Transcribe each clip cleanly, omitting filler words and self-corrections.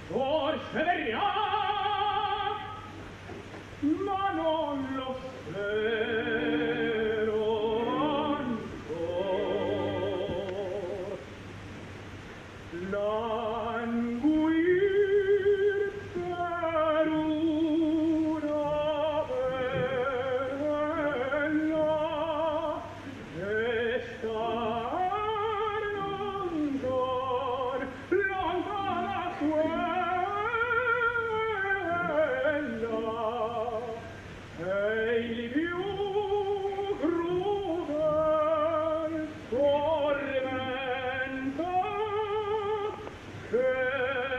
forse verrà, ma non lo spero ancor. Languir per una bella e star lontan, lontana quella, e il più crudel tormento che bravar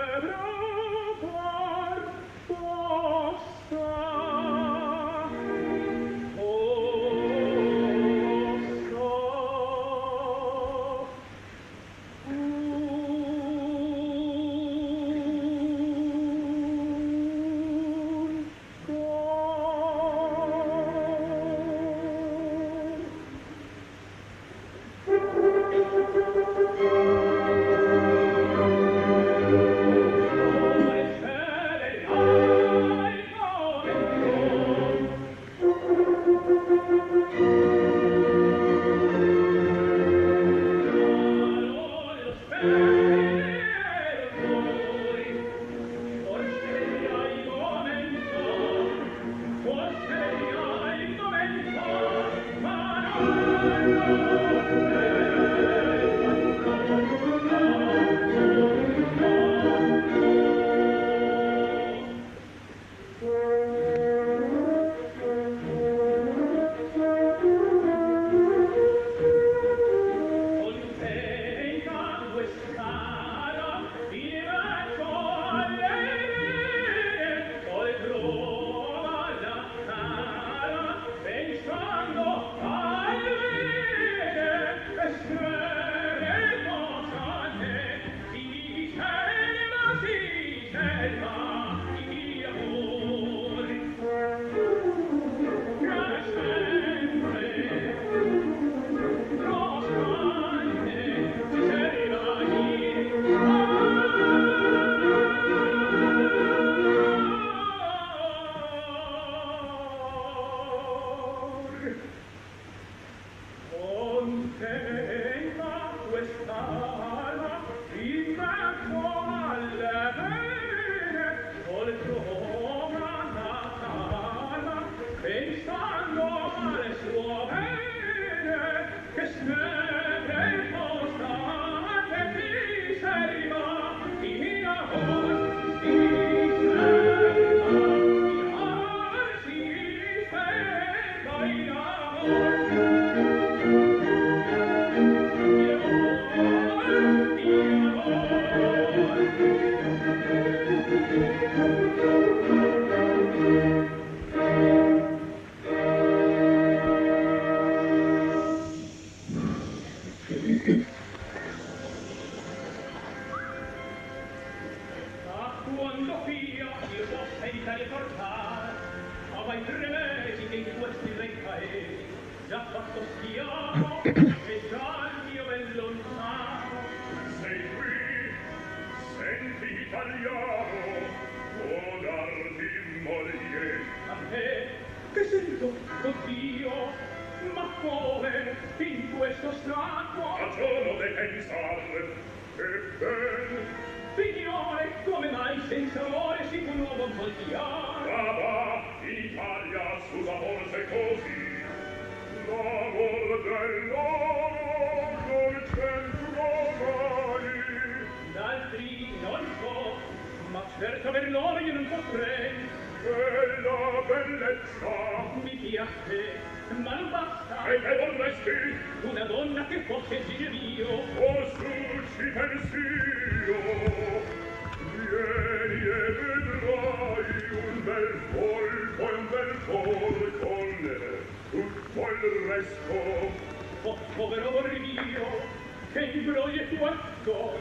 possa.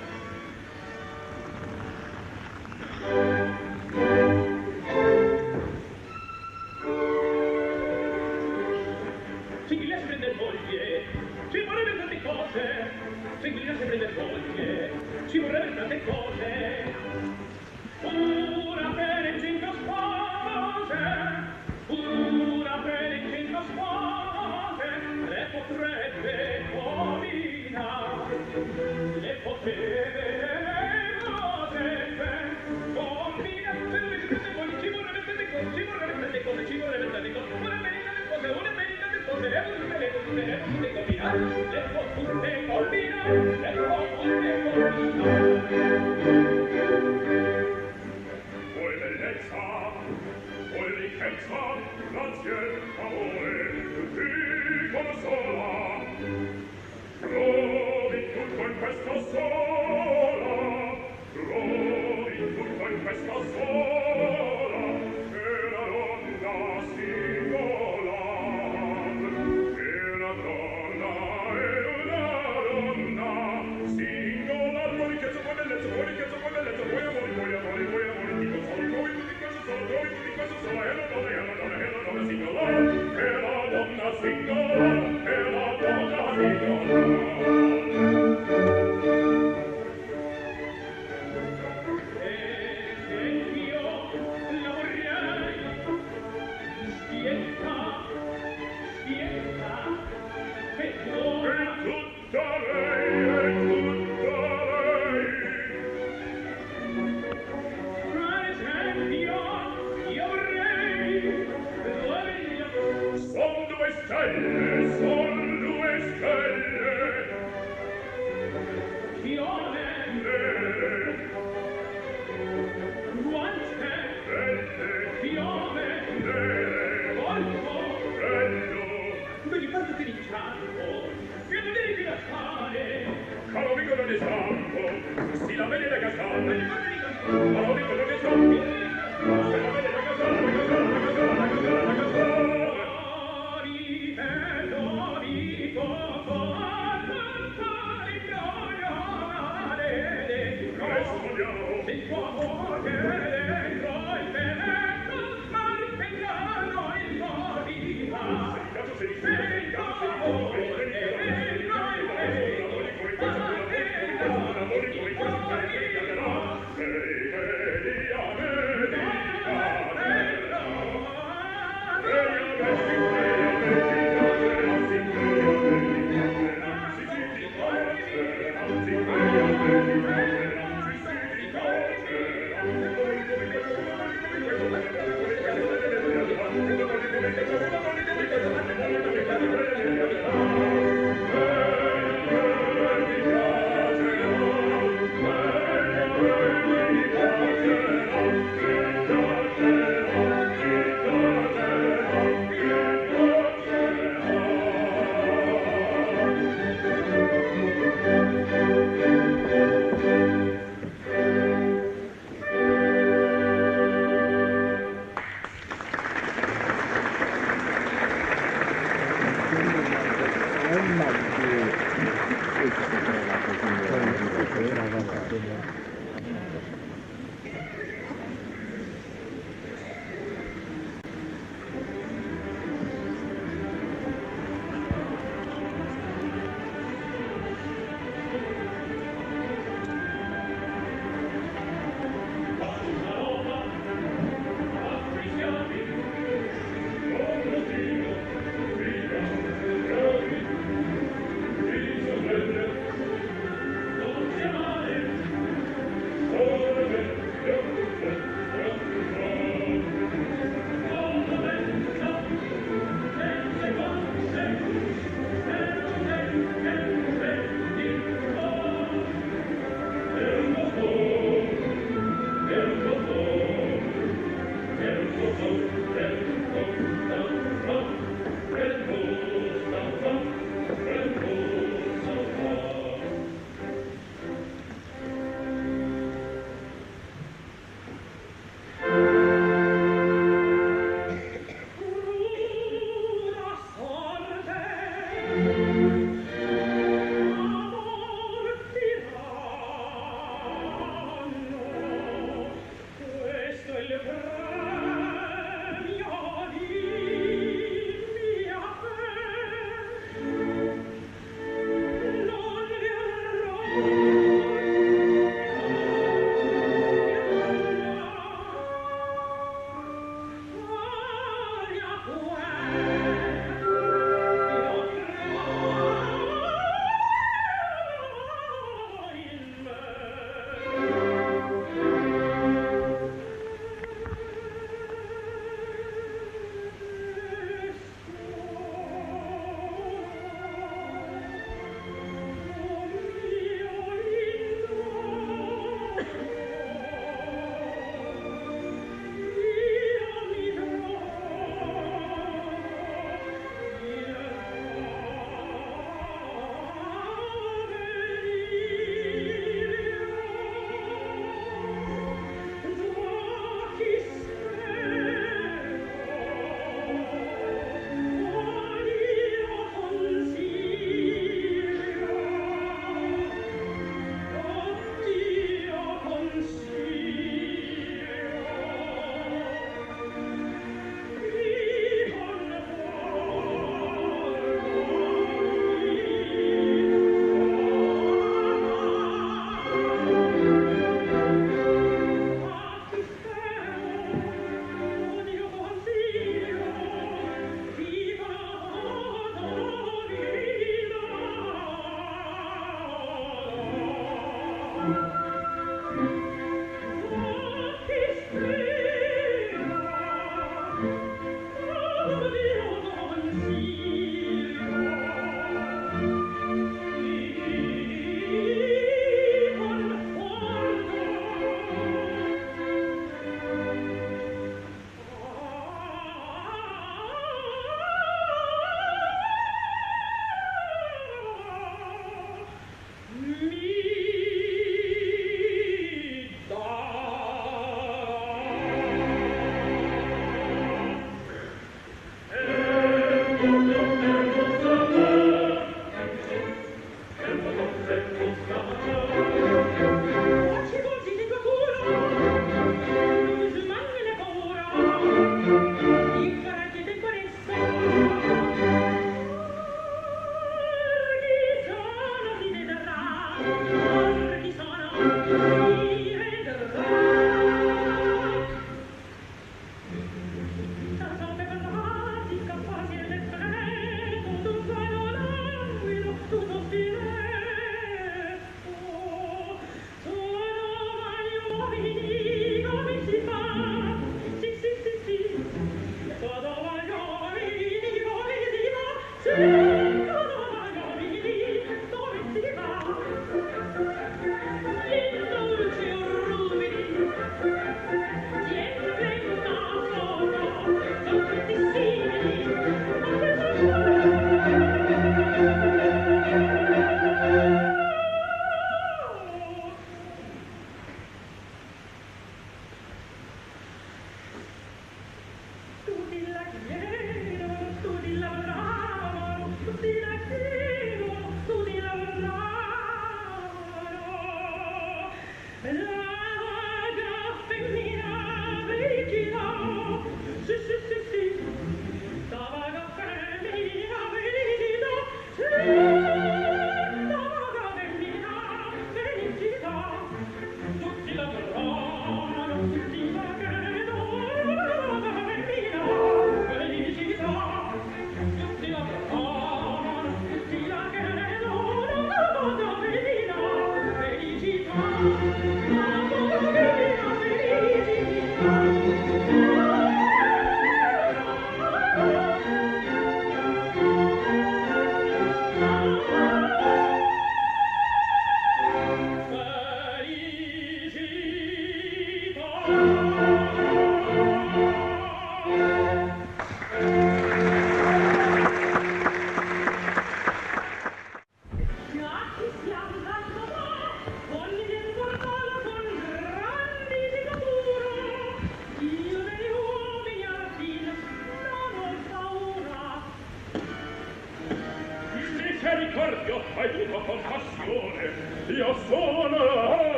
Si mi le prende moglie, ci vorrebbe tante cose, seguire sempre le foglie, ci vorrebbe tante cose. Una per il cinque spose, una per il cinque spose, le potrebbe combinare, le potrebbe combinare, ci vorrebbe tante cose, ci vorrebbe tante cose, ci vorrebbe tante cose, una merita le cose, una merita le cose, le potrebbe combinare, le potrebbe combinare, le potrebbe combinare. Vuoi bellezza, vuoi ricchezza, grazie, amore, ti consola. Trovi tutto in questa sola, trovi tutto in questa sola, e la donna singolare, e la donna singolare, vuoi ricchezza, vuoi bellezza, vuoi ricchezza, vuoi bellezza, vuoi amore, vuoi amore, vuoi amore, ti consola, trovi tutto in questa sola, trovi tutto in questa sola, e la donna singolare, e la donna singolare, e la donna Caro amico di Sampo, si la vede da casale. Caro amico di Sampo, si la vede da casale, da casale.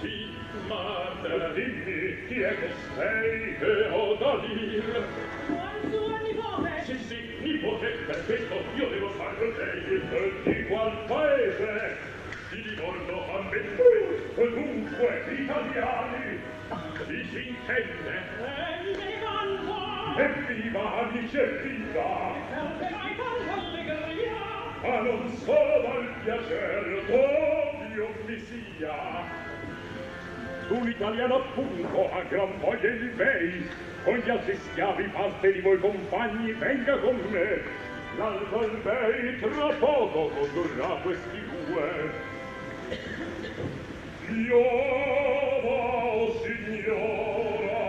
Sì, ma dimmi, chi è costei che ho da dir? Buon suo nipote! Sì, nipote, per questo io devo star con lei. Di qual paese? Di Livorno a Mentre, dunque, italiani. Chi si intende? Mi vanto! Evviva, amici, evviva! E mai tanta allegria! Ma non solo dal piacer, d'odio mi sia. Un italiano appunto ha gran voglia di bei, con gli altri schiavi parte di voi compagni, venga con me. L'alto al bei tra poco condurrà questi due. Piova, signora,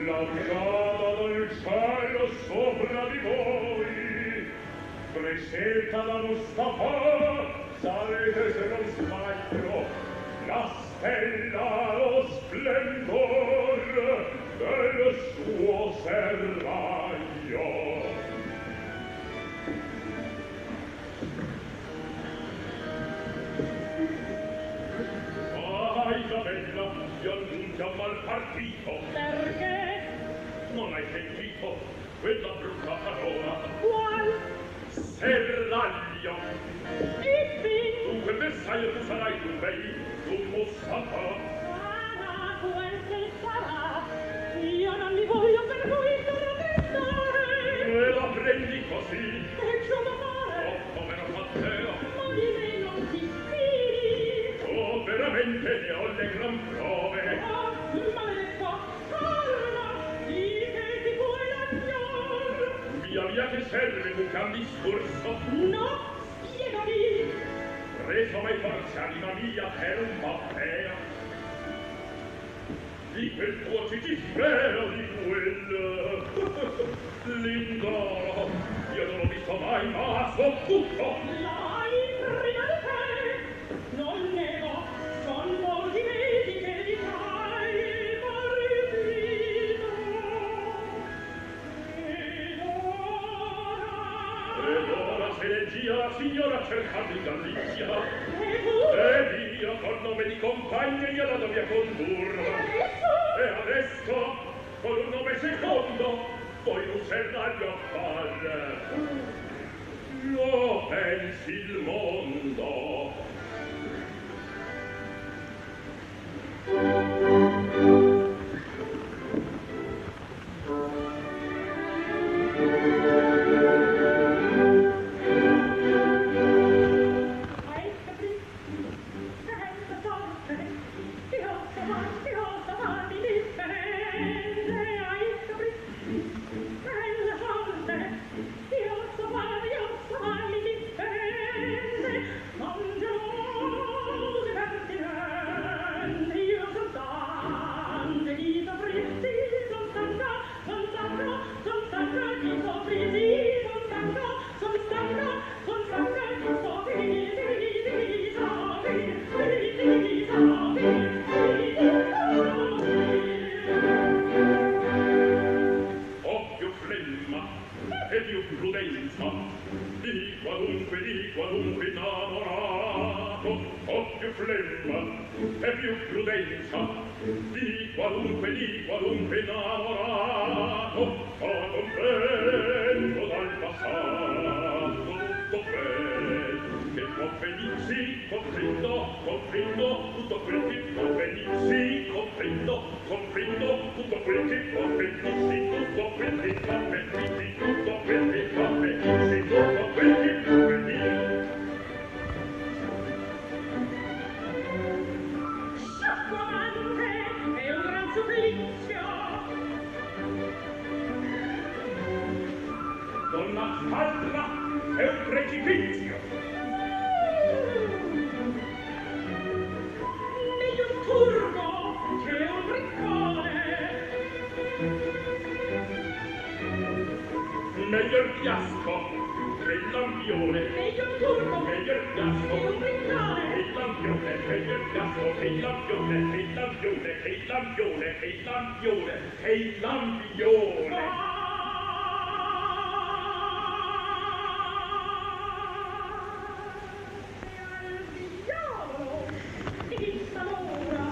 la mirata del cielo sopra di voi. Presenta da Mustafa, sarete se non sbaglio, la stella, lo splendor del suo serraglio. Ah, Isabella, ti annuncio a mal partito. Perché? Non hai sentito quella brutta parola? Qual? Serraglio. Ippi! Dunque, bersaglio tu sarai tu, bei, tu Mustafa. Sarà quel che sarà. Io non mi voglio per cui tormentare. Me la prendi così? E ciò da fare? Oh, povero Matteo. Ma di me non ti fidi. Oh, veramente ne ho le gran prove. Oh, maledetto, calma. Di che ti puoi lagnare? Via che serve un gran discorso. No, spiegami. Preso mai forse anima mia per un Matteo. Di quel tuo cicisbeo, di quel l'indoro. Io non l'ho visto mai, ma so tutto. L'hai prima di te. Non nego, son molti mesi che di fai partito. Ed ora se leggia la signora cerca di Galizia. E tu? Ed io con nome di compagno gliela do via condurre. E adesso, con un nome secondo, poi un serraglio a fare. Lo pensi il mondo. Hai capito? Senza sorte, io so farmi differente. Hai capito? Senza sorte, io so farmi differente. Non gelosi pertinenti, io son tante di soffrirti, son stanca di soffrirti, son stanca di Ho più flemma e più prudenza di qualunque innamorato. Ho più flemma e più prudenza di qualunque innamorato. Ma comprendo dal passato tutto quel che può venirsi, comprendo tutto quel che può venirsi, comprendo tutto quel che può venirsi, tutto quel che può venirsi, tutto quel che può venirsi, tutto quel che può venirsi. sciocco amante, è un gran supplizio. Donna spalla è un precipizio. Meglio un turco che un riccone. Meglio il fiasco che il lampione. Meglio un turco Meglio il fiasco che un riccone. che il lampione. Meglio il fiasco che il lampione. Che il lampione, che il lampione, che il lampione, che il lampione. E al diavolo, chi sa l'ora,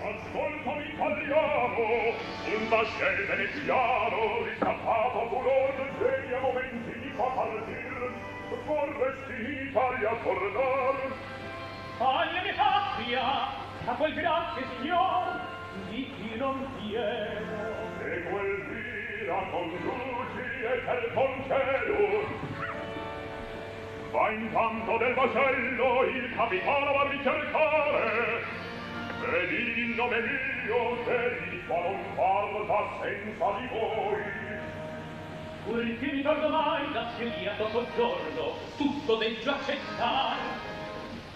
Ascoltami italiano, un vascello veneziano, riscappato color degli momenti mi fa partir, vorresti in Italia tornar. Alla mia patria, a quel grazie signor, di chi non chiedo. E quel vira conduci e per concedo. Va intanto del vascello il capitano a ricercare, e digli il nome mio, che il suo non parla senza di voi. Quel che mi torno mai da siriato soggiorno, tutto deggio accettare.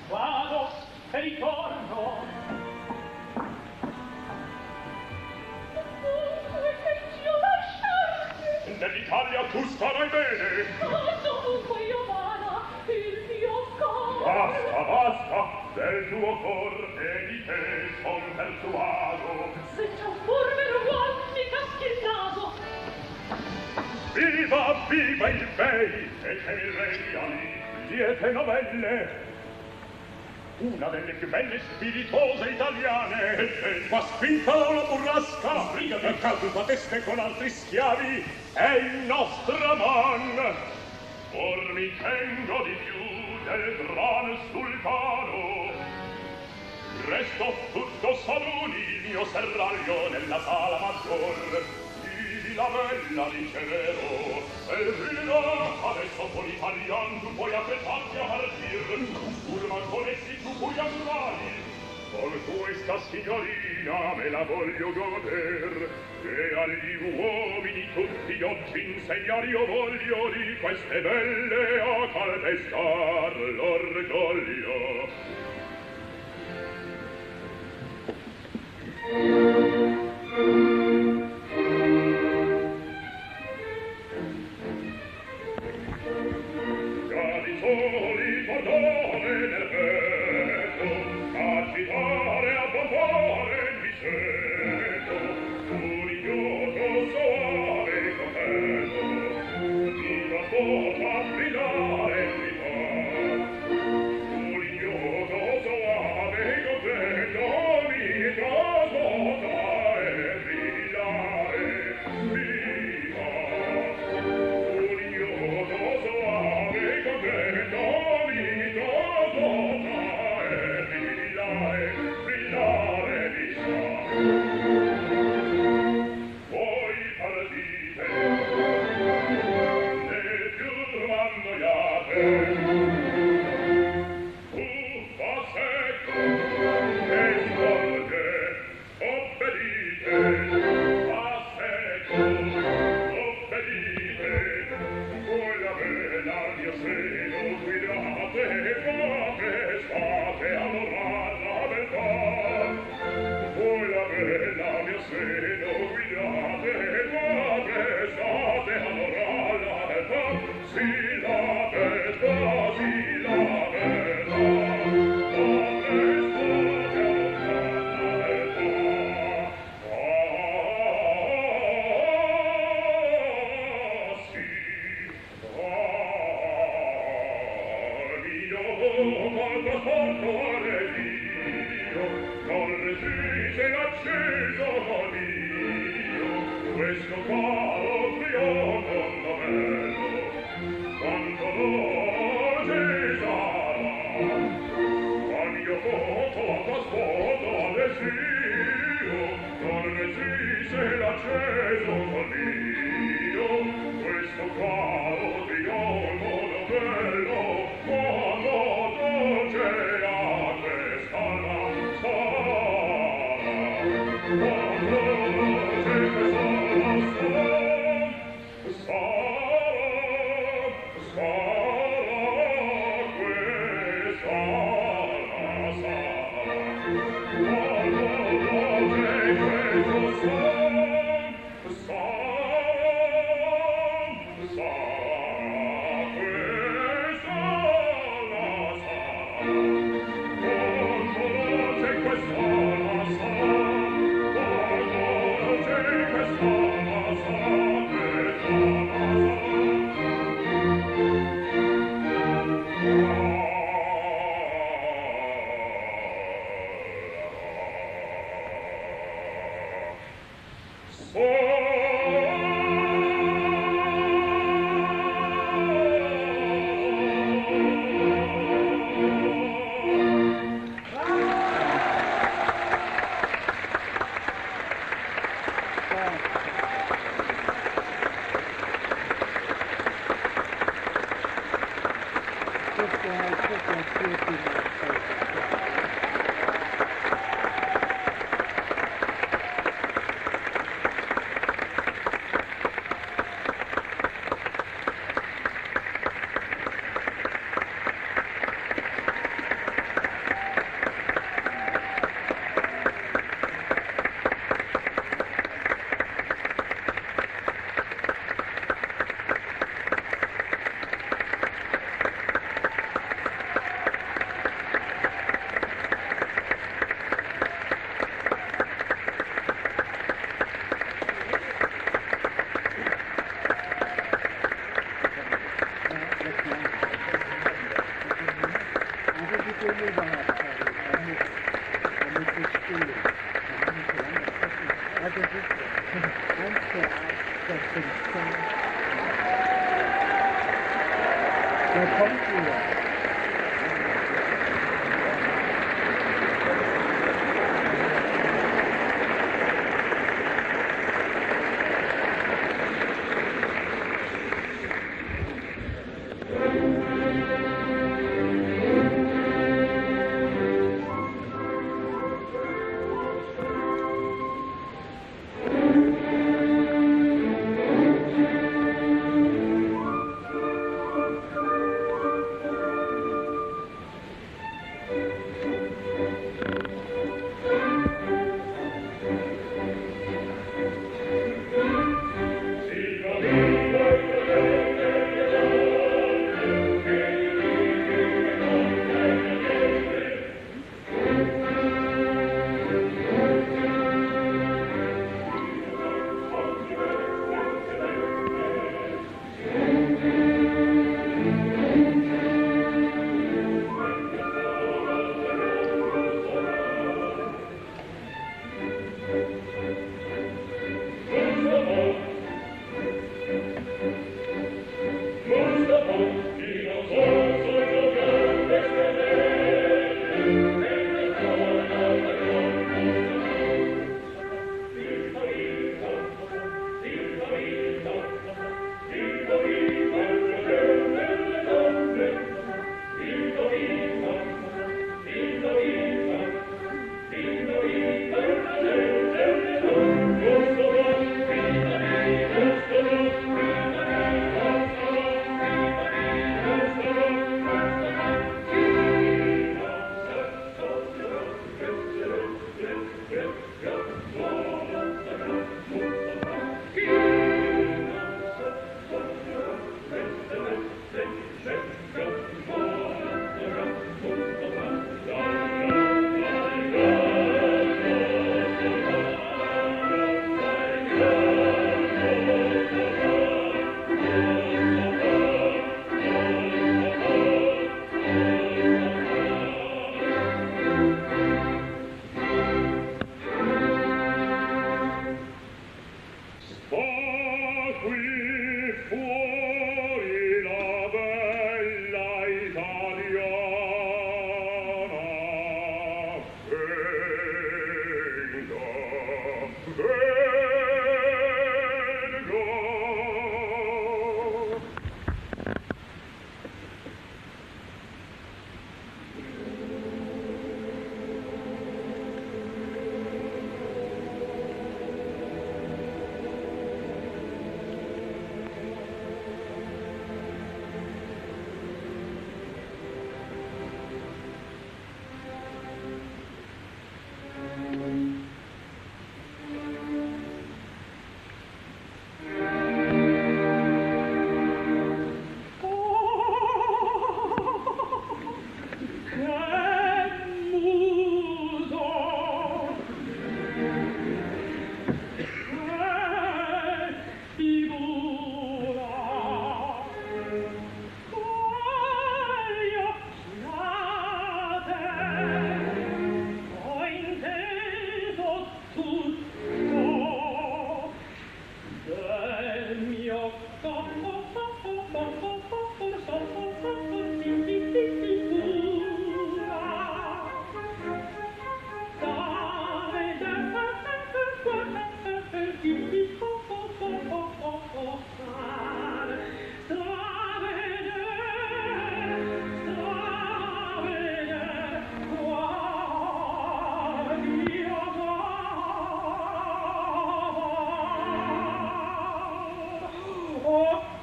Vado e ritorno. Dunque che io lasciarti. Nell'Italia tu starai bene. Dunque io vada il mio cor. Basta, basta, del tuo cor e di te son persuaso. Se c'è un furbero uomo mi caschi il naso. Viva, viva il bei, e che mi regali liete novelle. Una delle più belle spiritose italiane, e fa spinta da una burrasca, e caduta teste con altri schiavi, è il nostro man. Or mi tengo di più del gran sultano. Resto tutto saluni il mio serraglio nella sala maggior. Ivi la bella riceverò, e vino adesso con l'italian tu puoi affrettarti a partir. Purman con essi tu puoi andare. Con questa signorina me la voglio goder, e agli uomini tutti oggi insegnare io voglio di queste belle a calpestar l'orgoglio. Già di solito dove nel petto agitare a bombare mi sento un idioto soave coperto mi trasporta a brillare mi fa un idioto soave coperto mi trasporta a brillare mi fa un idioto soave coperto mi trasporta a brillare mi fa. Voi partite ne più annoiate. Uffa secco e svolge, obbedite. A secco, obbedite. Voi la bella al mio seno guidate, fate, state, allora la beltà. Voi la bella al mio seno guidate, fate, state, allora la beltà. Sì, la beltà, sì, la beltà. La beltà, la beltà. Ah, sì, ah,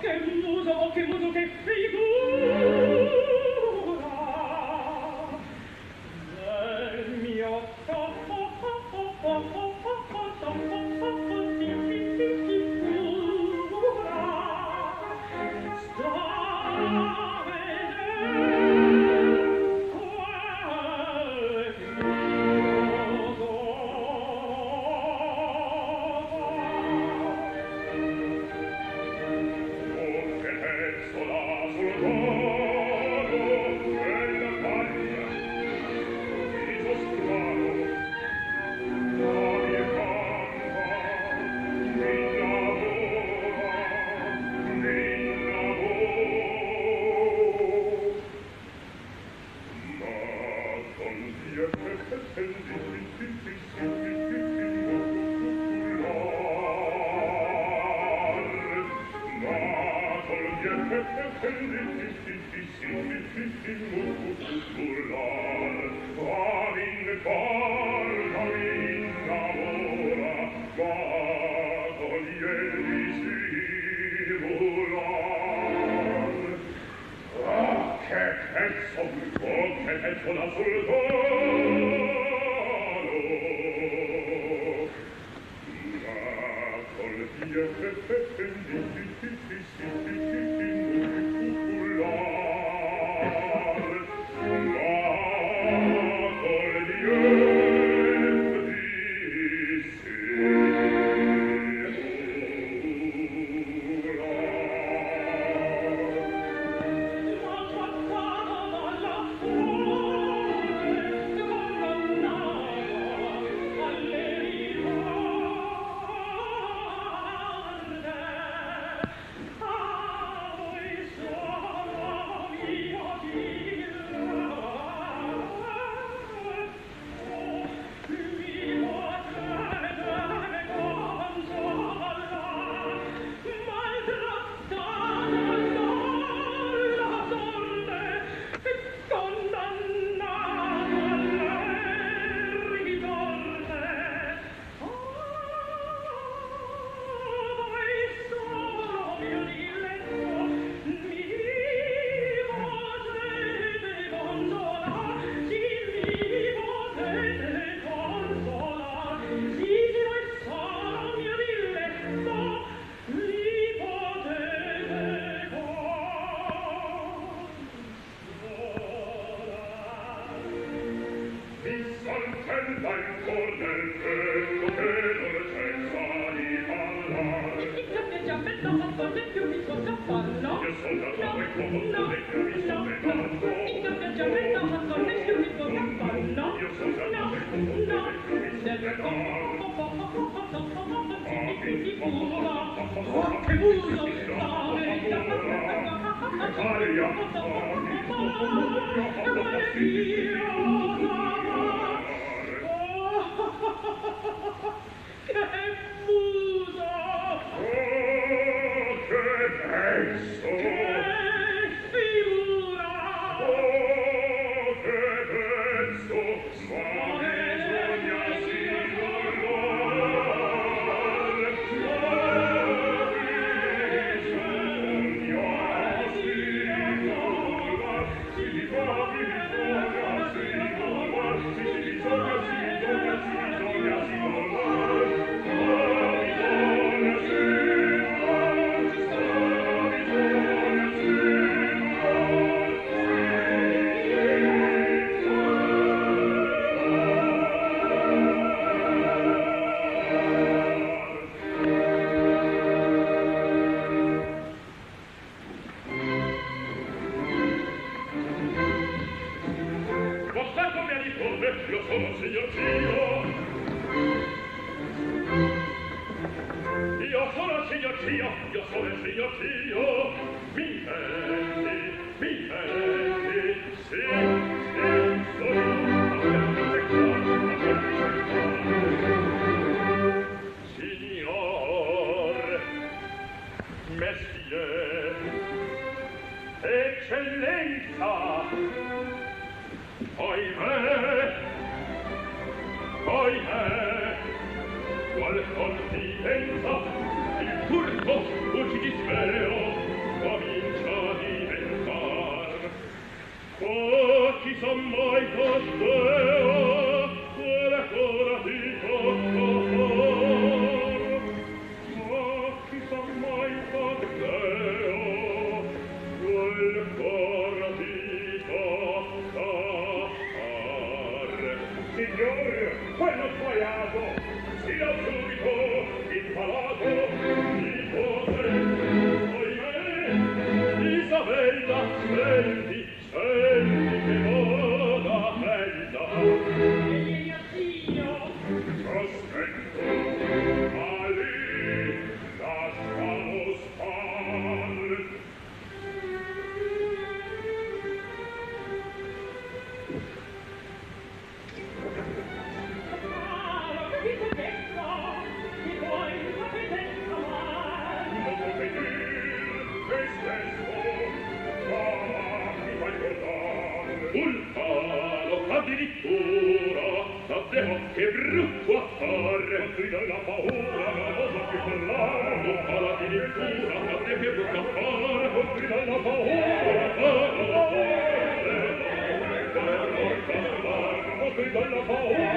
che muso, che figura del mio Qual confidenza, il turco, fugi di spero, Signore, quello sbagliato, si dà subito impalato, nipote, ohimè, Isabella, senti, senti che moda bella. Egli mio zio, Aspetto, ma lì, lasciamo star. l'ho capito che so, che voi non sapete amar. Non potrei dir che stesso, ma mi fai ricordar. Vulcano, addirittura, davvero che brutto affar. Non grida la paura, non osa più parlare. Vulcano, addirittura, davvero che brutto affar. Non grida la paura, non grida la paura.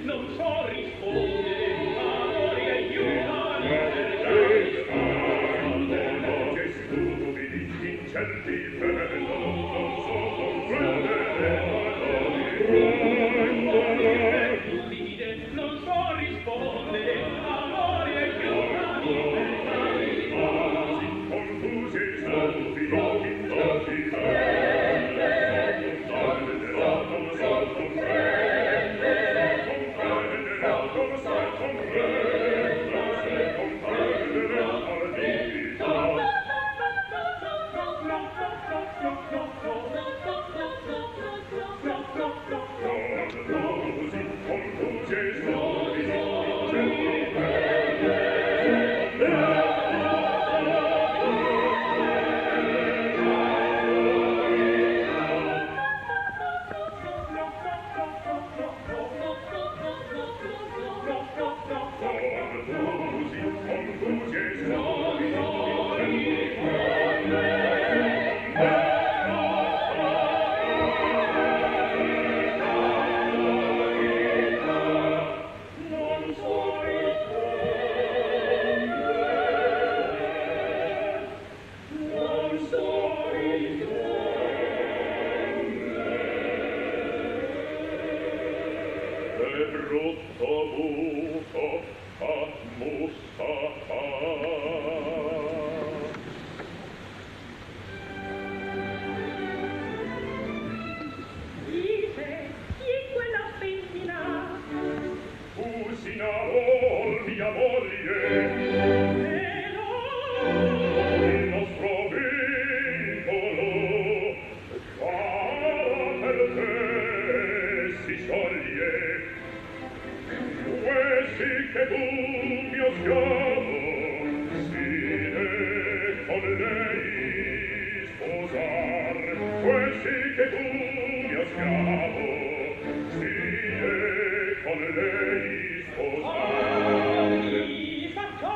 Non so rispondere quale brutto buco a Mustafa. Dice, chi è quella femmina? Usina or mia moglie, il nostro vincolo, cara per te si scioglie. Sì che tu, mio schiavo, sine con lei sposar. Sì che tu, mio schiavo, sine con lei sposar. Mi faccio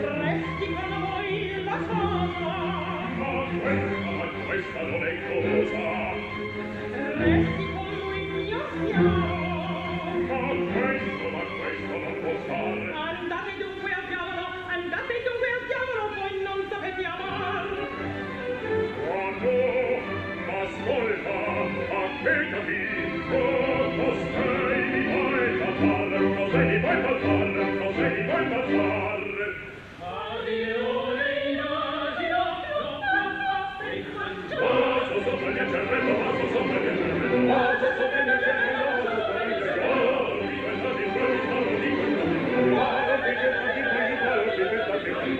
Resti con voi la Ma questa non è cosa. Resti con lui mio schiavo. Ma questo non può fare. Andate dunque al diavolo, voi non sapete amar. Oh no, ma ascolta, a che capito, cos'è mi vuoi passar, cos'è mi vuoi passar, cos'è mi vuoi passar? Adione in asino, non fa striscio. Passo sopra il mio cervello, passo sopra il mio cervello, passo sopra il mio cervello, passo sopra il mio cervello. Di questa di quello, di questa di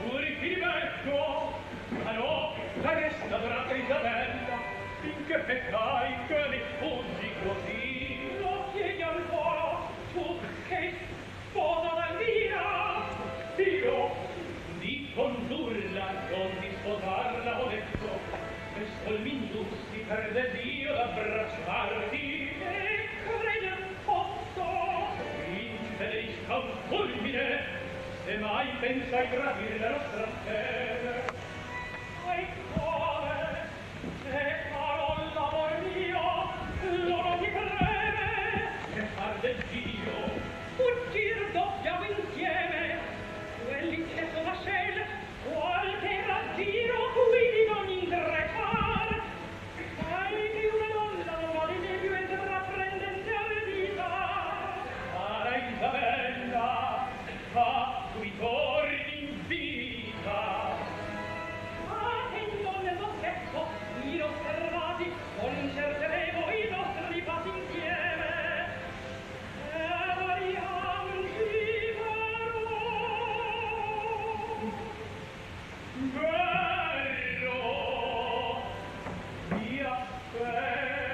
Purché perpetrai che mi fuggi così? Lo chiedi ancora, tu che sposa d'Alvira? Io di condurla, non di sposarla ho detto, e sol m'indussi per desio d'abbracciarti. E creder posso? Infelice un fulmine, se mai pensai tradire la nostra fede. E come? Se farò l'amor mio, loro ti crede? Che far del Dio? Fuggir dobbiamo insieme, quelli che sono a scel, qualche raggiro qui non intrecciar. Sai che una donna non vale né più intraprendente alle vita. Cara Isabella, fa tu torni in vita. Ah, che non nel boschetto, inosservati, concerteremo i nostri passi insieme. E variamoci Bello, mia fede.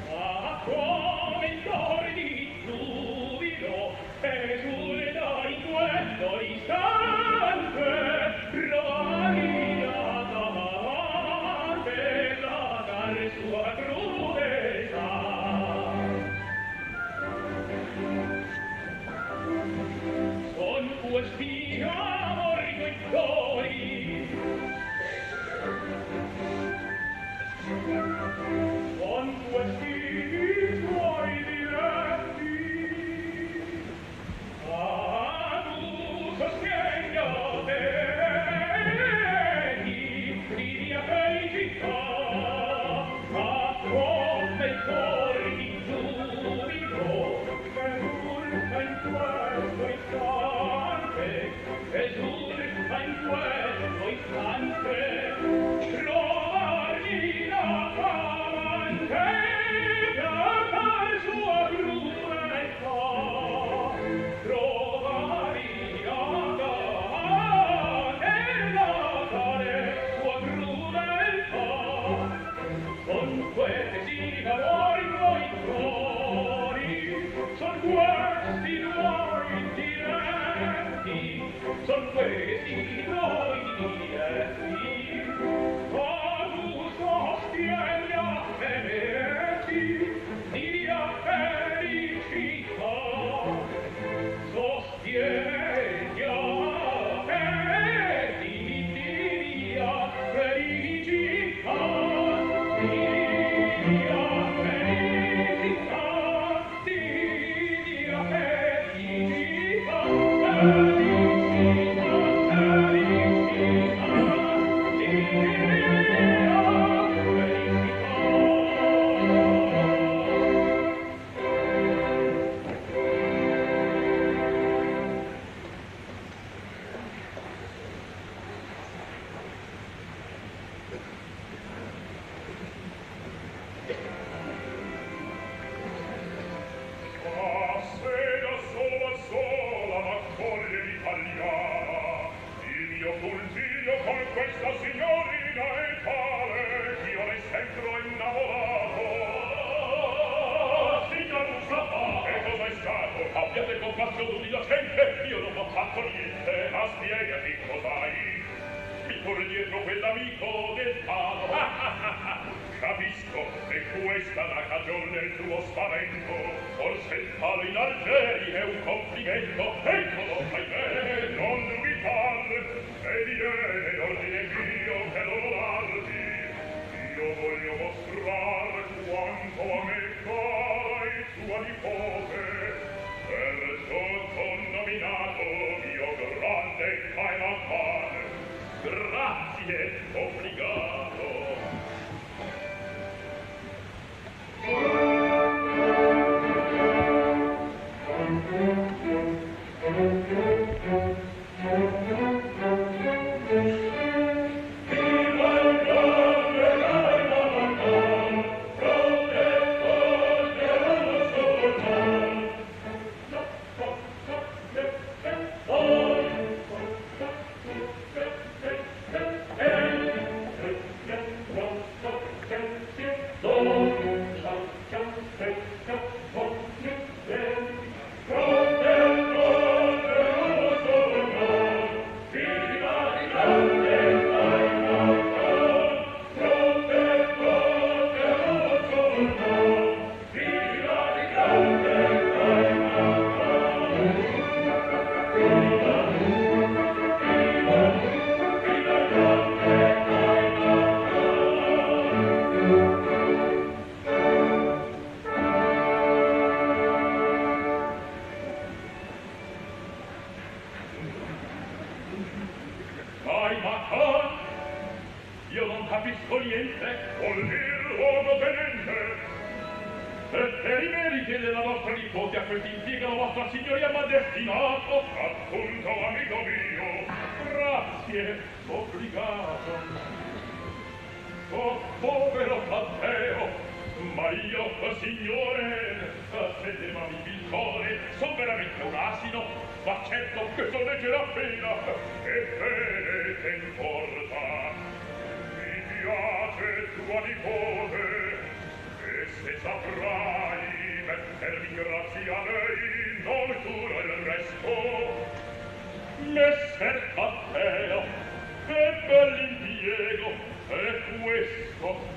Ah, come il cuore di giubilo esulta in quello istante, rovina d'amante la dare sua crudezza. Son questi amori coi cuori, con questi tuoi diretti, tu sostieni a te di mia felicità, ma come il cuore di giubilo esulta in questo istante, esulta in questo istante. Trovargli la amante da dar sua crudeltà, trovargli la amante da dare sua crudeltà. Son questi amori tuoi cuori, son questi tuoi diretti, son questi tuoi diretti. Oh, tu sostieni a tenerti di mia felicità, sostieni a tenerti di mia felicità, di mia felicità, di mia felicità, Sera sola m'accoglie l'italiana, il mio puntiglio con questa signorina è tale ch'io ne sento innamorato. Signor Mustafa, che cosa è stato? Abbiate compassione d'innocente, io non ho fatto niente, ma spiegati cos'hai. Mi corre dietro quell'amico del palo. Capisco, è questa la cagione del tuo spavento. Forse il palo in Algeri è un complimento. Eccolo, ahimè, non dubitar. E viene l'ordine mio che lo darti. Io voglio mostrar quanto a me cara il tua nipote. Per sottonominato mio grande Caiman. Grazie, obbligato. Thank you. non capisco niente. Vuol dir luogotenente. Per i meriti della vostra nipote a quest'impiego la vostra signoria m'ha destinato. Appunto, amico mio. Grazie, obbligato. Oh, povero Taddeo, ma io, signore, sedevami il cuore, son veramente un asino, ma certo che so leggere appena. Ebbene, che importa? Mi piace tua nipote, e se saprai mettermi grazie a lei, non curo il resto. Messer Taddeo, che bell'impiego è questo.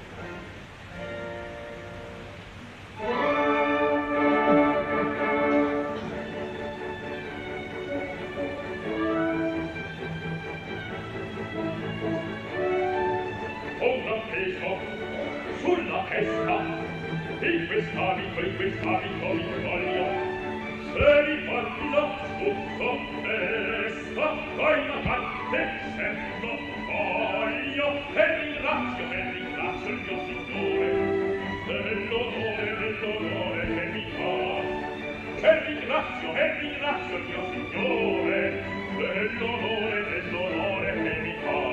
Ho un appeso sulla testa in quest'abito mi voglio. Se mi fatti lo sbuzzo resta dai matante sento voglio e ringrazio il mio signore dell'onore che mi fa. E ringrazio il mio signore dell'onore che mi fa.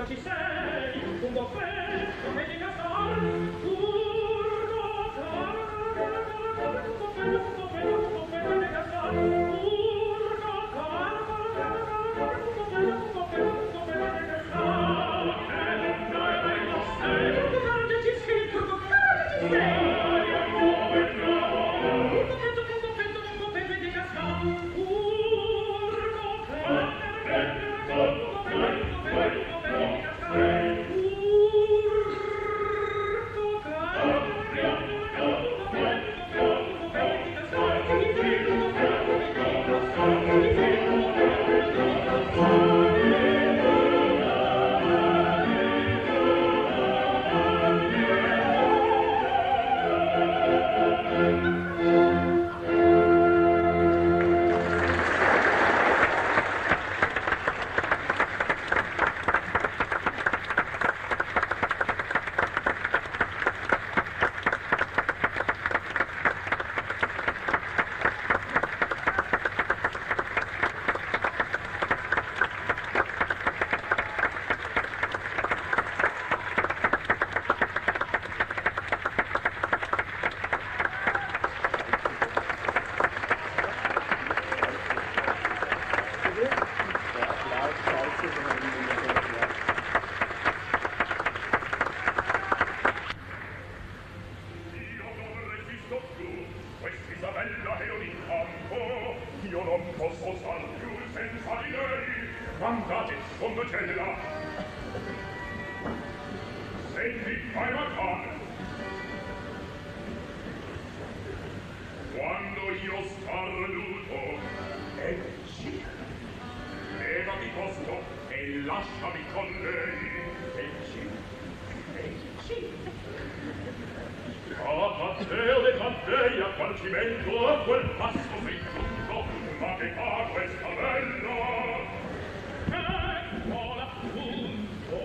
Ci sei, un buon freddo, vedi casar, Mandate, conducella. Senti, fai una cane. Quando io starnuto, sì, levati posto e lasciami con lei. Sì. A Matteo de Cantei a Qualcimento a quel passo sei giunto, ma che fa questa bella? Ecco l'appunto.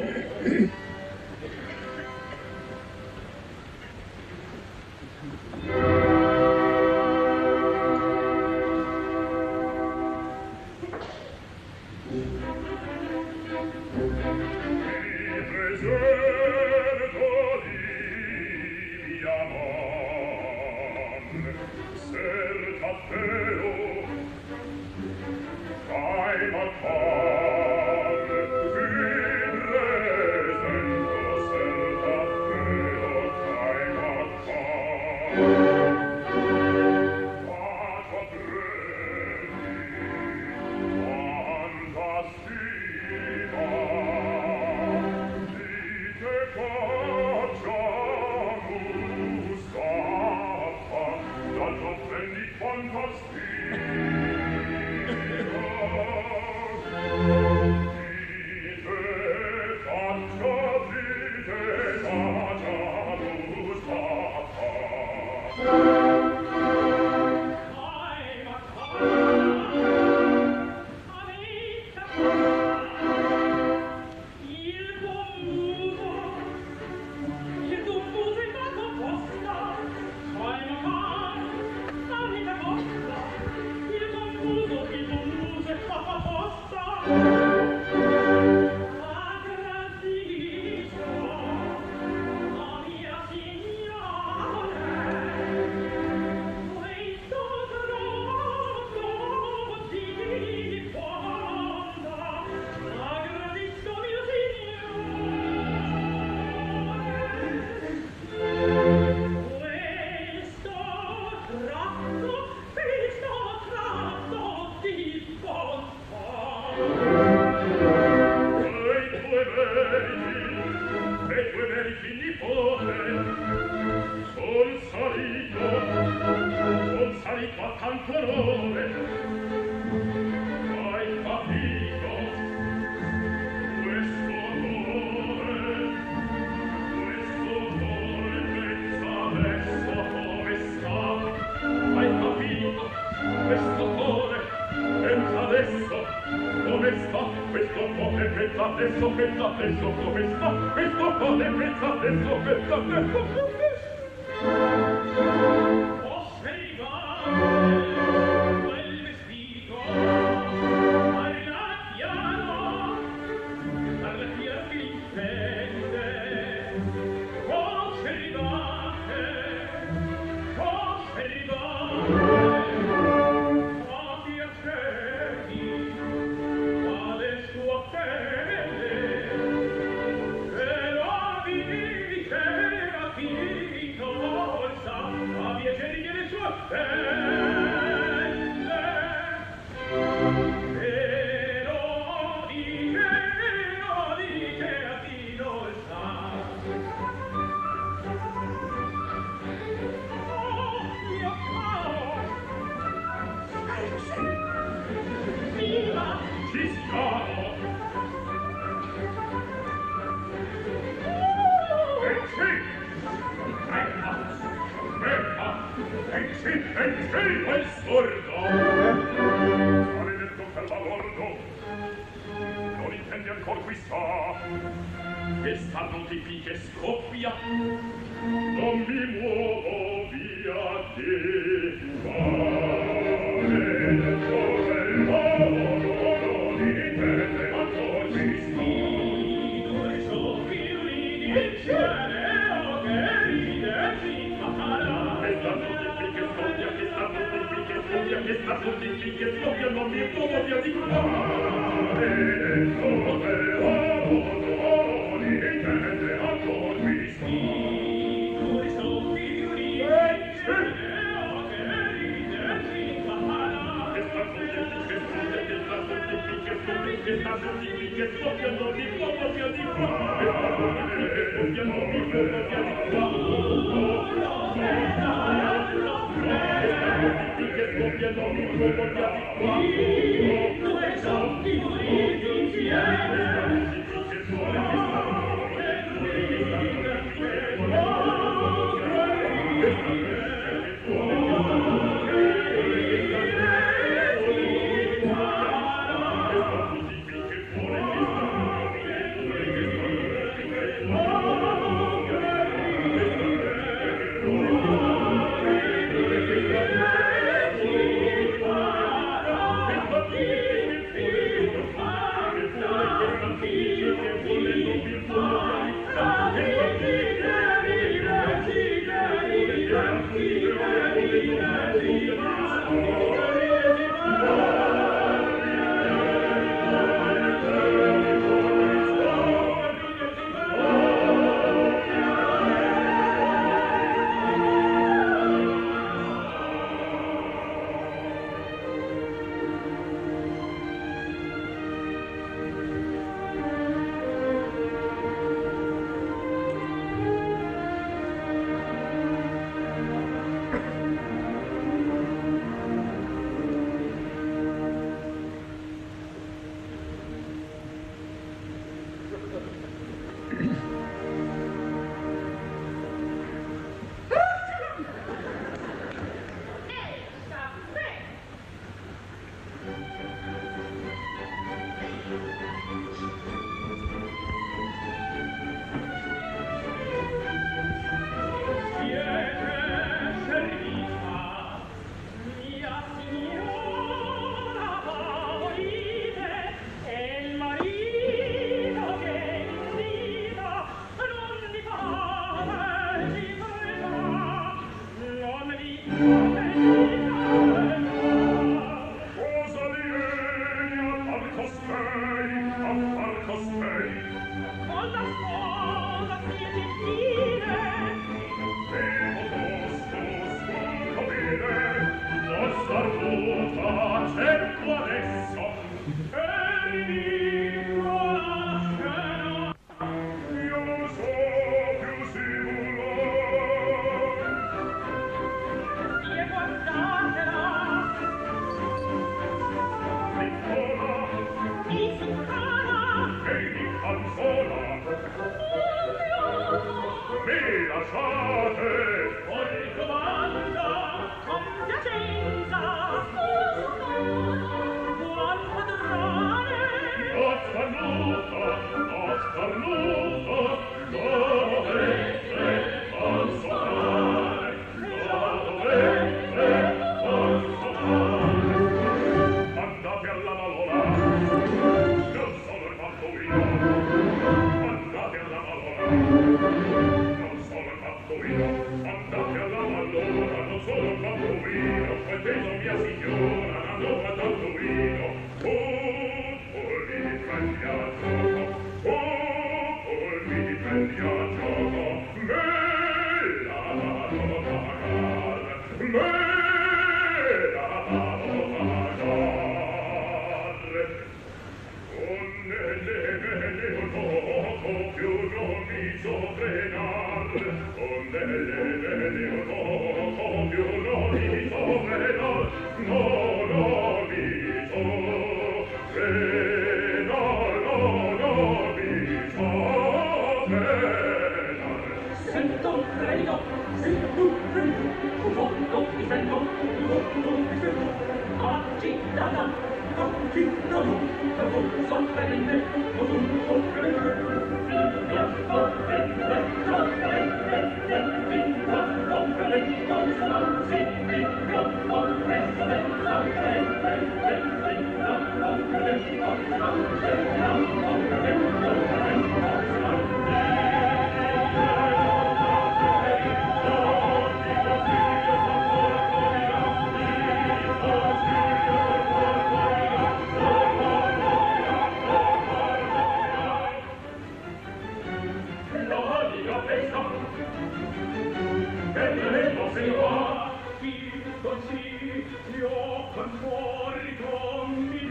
Io con fuori con mi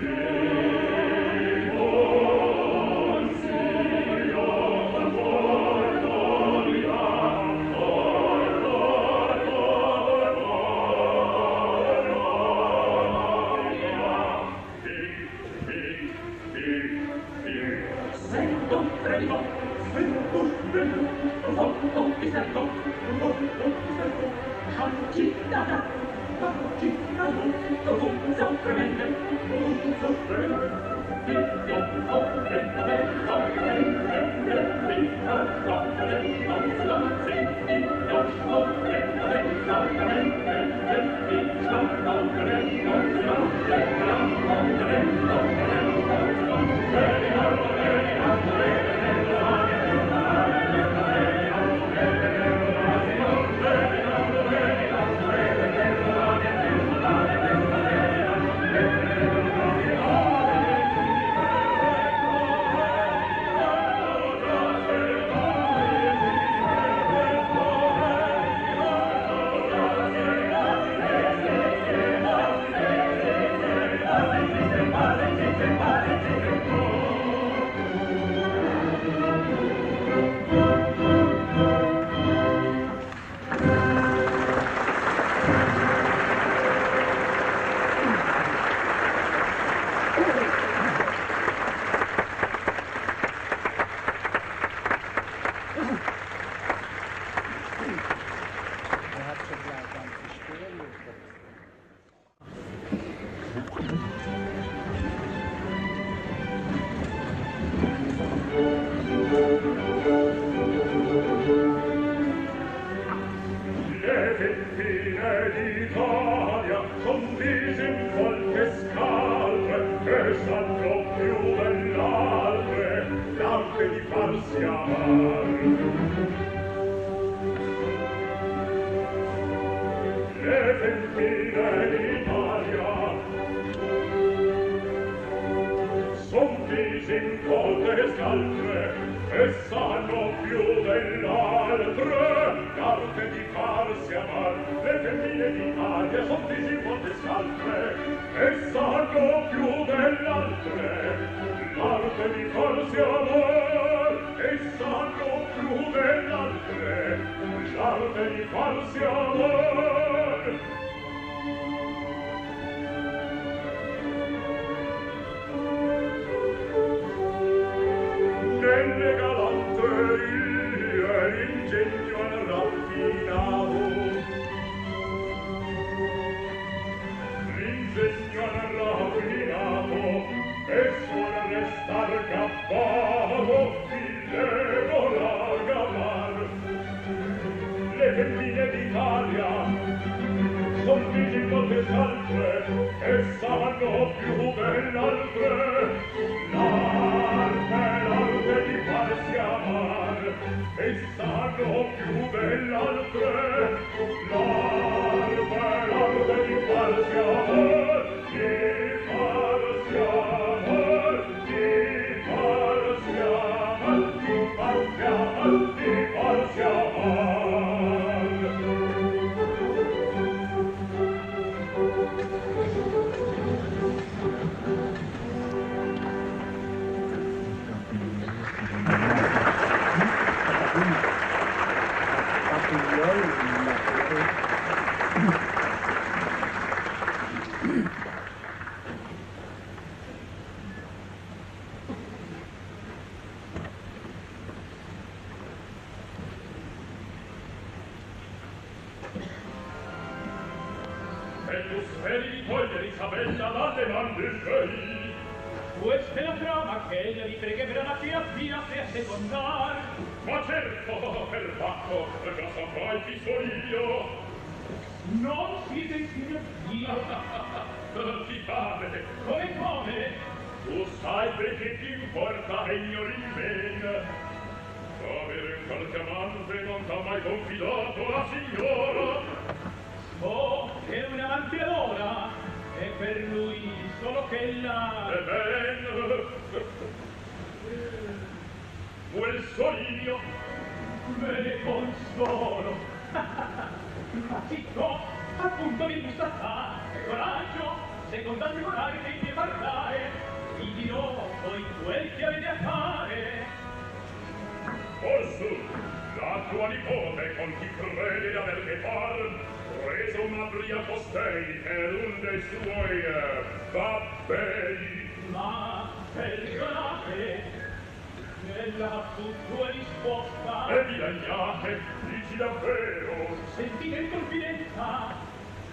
Ella su tua risposta E mi lagnate, dici davvero? sentite in confidenza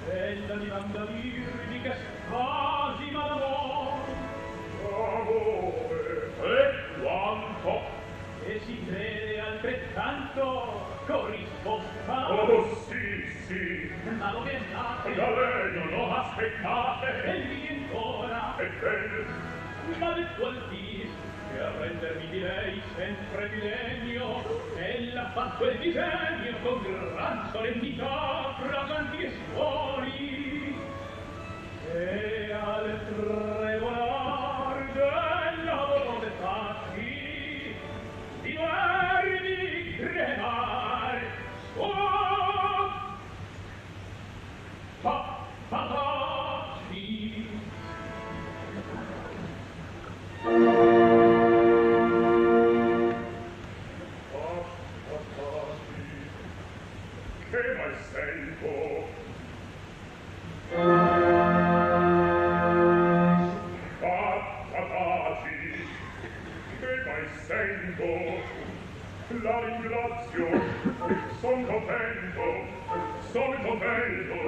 ella mi manda dirvi che spasima d'amor Amore, e quanto? e si crede altrettanto corrisposta Oh, sì, sì. ma dove andate? Da lei non lo aspettate. e lì ancora E bene, ma del tuo altis che a rendermi di lei sempre più degno ella ha fatto il disegno con gran solennità fraganti e suoni e al tremolar della voce fatti di verdi tremar taci che mai sento? Taci, che mai sento? La ringrazio, son contento, son contento,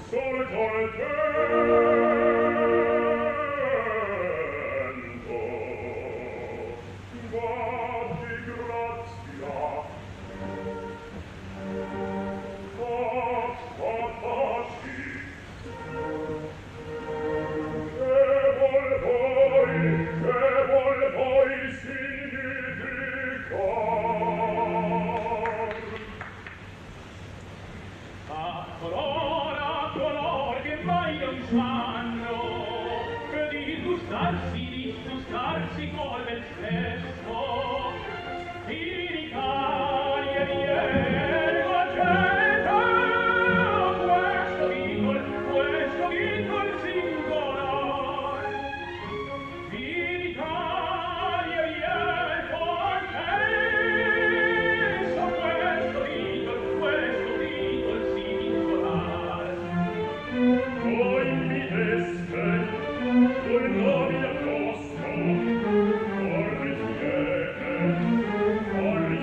son contento. Guardi, grazia. color che mai non sanno di disgustarsi col bel sesso in Italia viene l'accetta questo vicol singolar in Italia viene concesso questo vicol singolar Voi mi deste, voi nobile posto, orri fiete, orri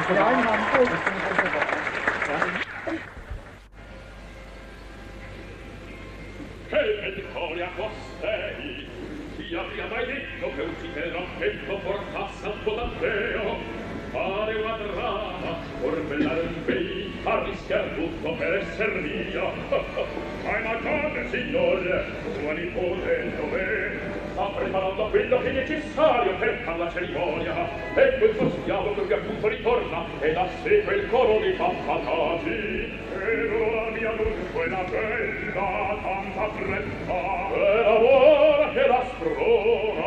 Ja, Che vittoria costei! Chi abbia mai detto che un cittadino rampetto portasse al tuo Taddeo? Fare una trama, orbellare un bei, arrischiar tutto per esser mia. Ma immaginate, signore, tua nipote dov'è? Sta preparando quello che è necessario per far la cerimonia. Ecco il suo schiavo che appunto ritorna e da sé quel coro di papfatati. E l'ora mia dunque la bella tanta fretta e l'amore che la sprona.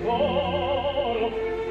Oh, benedetta.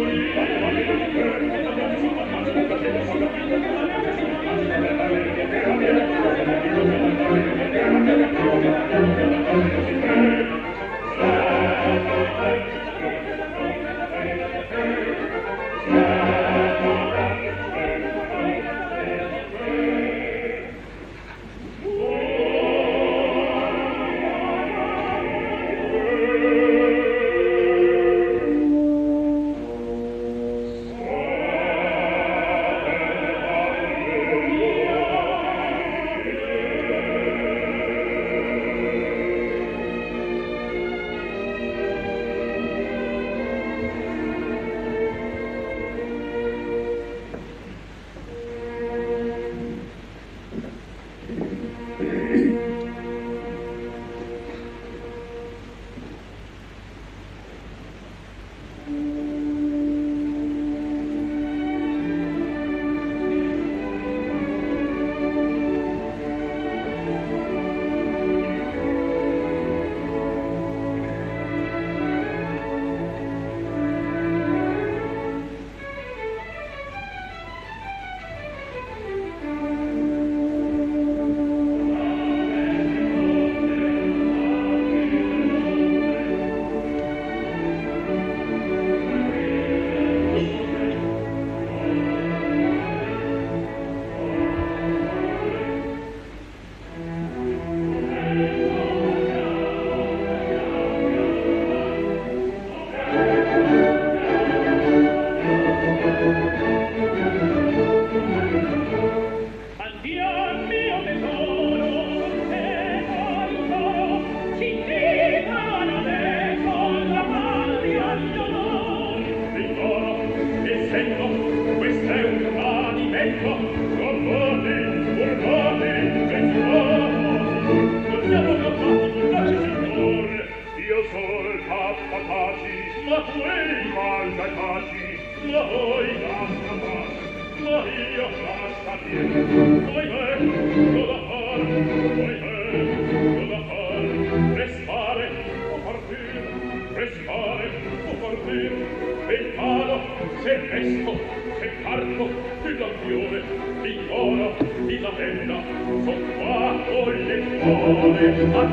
A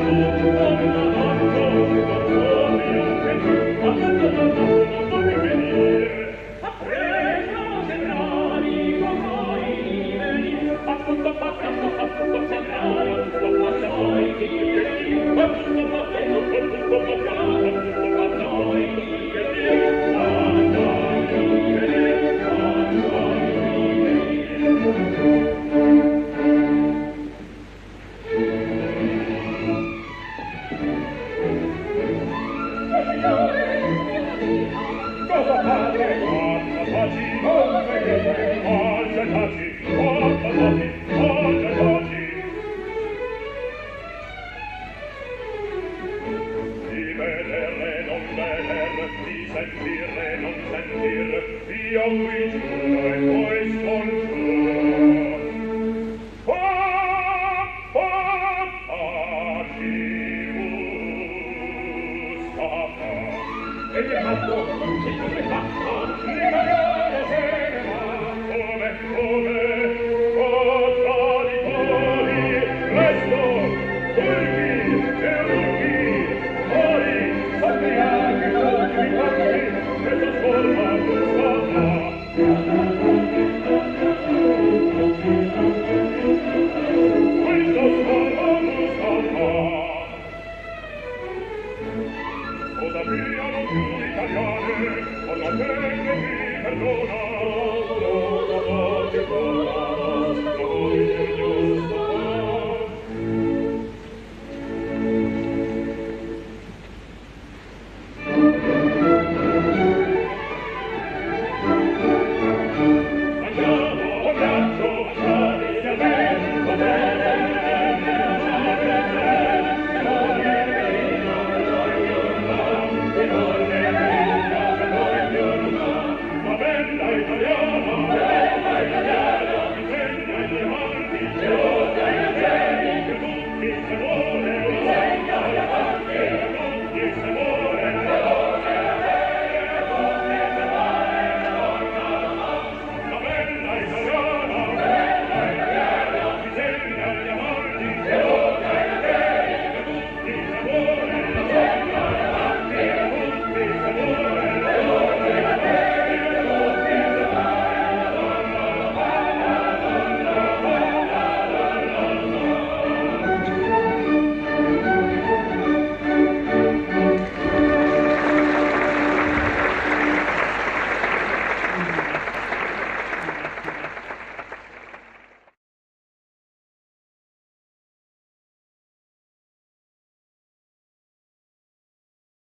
tu,